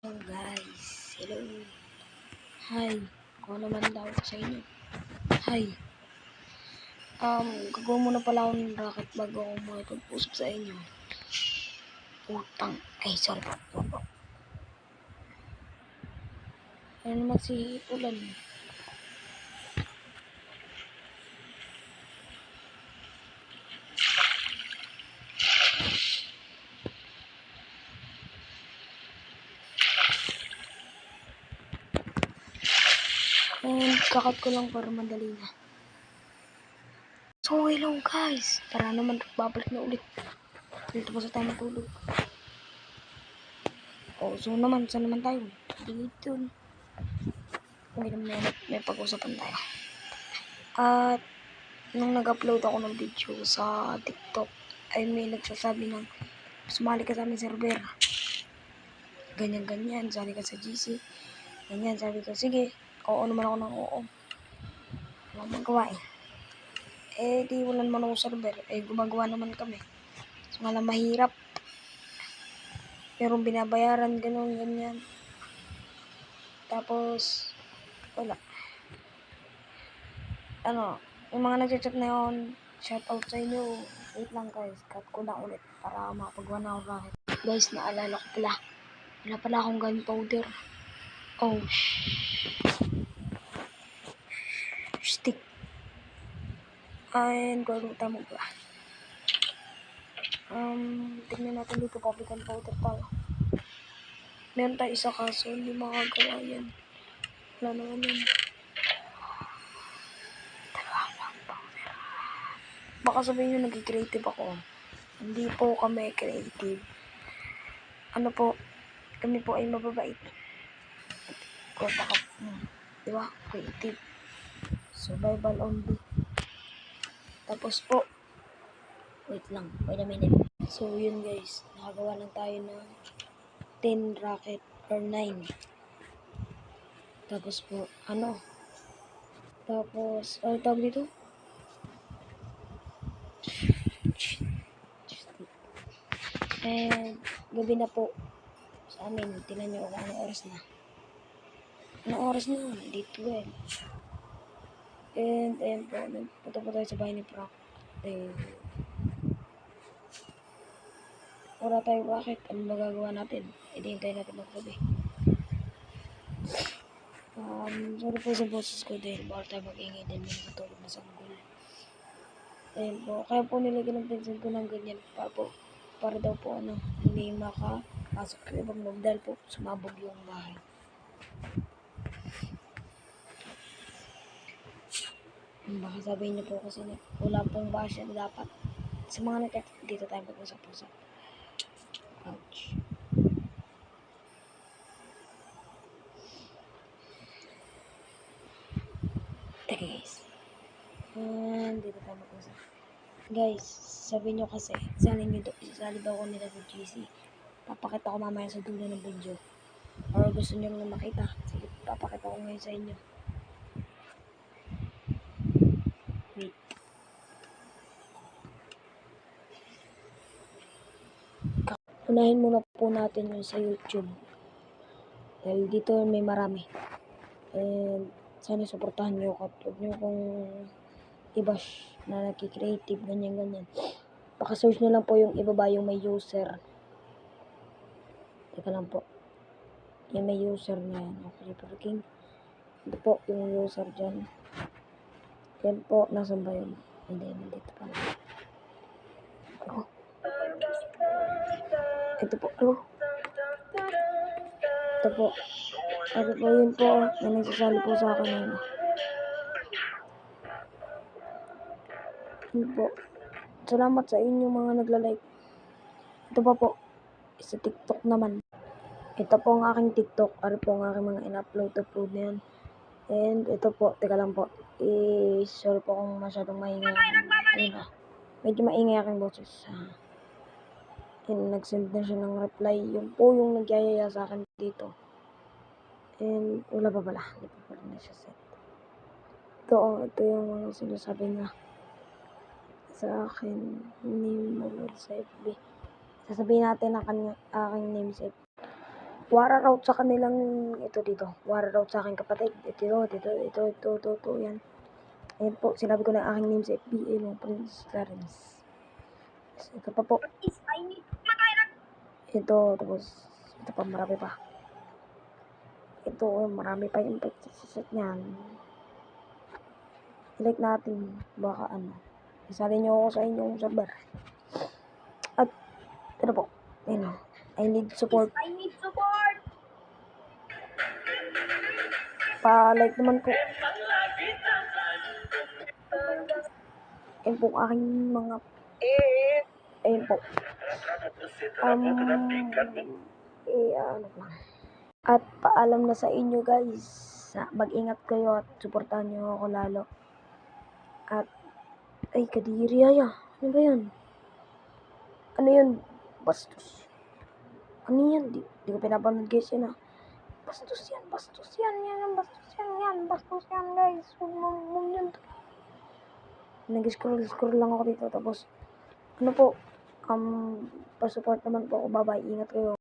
Hello guys, hello. Hi, ako naman daw sa inyo. Hi. Gagawa muna pala ako ng racket bago ako makipag-usap sa inyo. Putang, sorry po. Ano naman si Ulan? And kakat ko lang para madali na. So hello guys, tara naman babalik na ulit. Dito pa sa tayo matulog. Saan naman tayo? Dito. Okay naman, may pag-usapan tayo. At nung nag-upload ako ng video sa TikTok, ay may nagsasabi ng sumali ka sa aming server. Ganyan, sali ka sa GC. Ganyan, sabi ko, sige, oo naman ako ng oo. Wala magawa di wala naman ako server. Gumagawa naman kami. So, nga lang mahirap. Pero binabayaran, ganyan. Tapos, wala. Yung mga nag-chat na yun, shoutout sa inyo. Wait lang guys, cut ko na ulit para makapagawa na ako racket. Guys, naalala ko pala. Wala pala akong gunpowder. Stick. And gagawin mo ba? Tignan natin dito, public gunpowder tayo. Meron tayo isa kaso, hindi makagawa yan. Wala naman yan. Baka sabihin nyo nag-creative ako. Hindi po kami creative. Kami po ay mababait. Diba? Creative. Survival only. Tapos po, wait a minute. So yun guys, nakagawa lang tayo ng 10 racket or 9. Tapos po, tawag dito? And gabi na po sa amin. Tingnan nyo kung anong oras na. Anong oras na? Di 12. And ayun po, punta po tayo sa bahay ni Frank. Wala tayong racket. Ano magagawa natin? Hintay natin maggabi. Sorry po sa boses ko din. Bawal tayo mag-ingay din. May nakatulog na sanggol. Ayun po. Kaya po nilagyan ng pinsan ko ng ganyan. Para daw po hindi makapasok sa ibang loob dahil po sumabog yung bahay. Baka sabihin niyo po kasi wala pong basya na dapat. Sa mga dito tayo mag-usap-usap. Ouch. Teka guys. Dito tayo mag-usap. Guys, sabihin nyo kasi, isali daw ako nila sa GC. Papakita ko mamaya sa dulo ng video. Or gusto nyo lang makita. Sige, papakita ko ngayon sa inyo. Wait. Unahin muna po natin yun sa YouTube. Dahil dito may marami. And sana suportahan nyo at huwag nyo kung i-bash na nagki-creative, ganyan. Paka-search nyo lang po yung ibaba yung may user. Teka lang po. Yung may user na yan. Okay, parking. Ito po yung user dyan. Yan po, nasan ba yun? Hindi, nandito pala. Ito po, Ito po. Yun po. May nagsasali po sa akin yun. Yun po. Salamat sa inyo mga nagla-like. Ito pa po. Sa TikTok naman. Ito po ang aking TikTok. Ari po ang aking mga in-upload na yan. And ito po. Teka lang po. Sorry po kung masyadong maingay. Medyo maingay aking boses. And nag-send na siya ng reply. Yung po yung nagyayaya sa akin dito. And wala pa pala. Hindi pa pala na siya set. Ito yung mga sinasabi niya sa akin. Name mo sa FB. Sasabihin natin ang aking name sa FB. Wara route sa kanilang ito dito. Wara route sa aking kapatid. Ito, yan. Ayan po, sinabi ko na aking name sa FBA, mga Prince Clarence. Ito pa po. Ito, tapos, ito pa, marami pa. Ito, marami pa yung pagsaset niyan. I-like natin, baka ano. Isali nyo ako sa inyong server. At, ito po, ayun, I need support. Pa-like naman po. Ayun po, aking mga, ayun po. Ano lang. At paalam na sa inyo guys. Mag-ingat kayo at suportahan nyo ako lalo. At, ay kadiri aya. Ano ba yan? Ano yun? Bastos. Ano yan? Di ko pinapanood guys yan ah. Bastos yan guys. Huwag mo yun. Nag-scroll lang ako dito. Tapos, ano po, pa-support naman po ako. Bye-bye. Ingat kayo.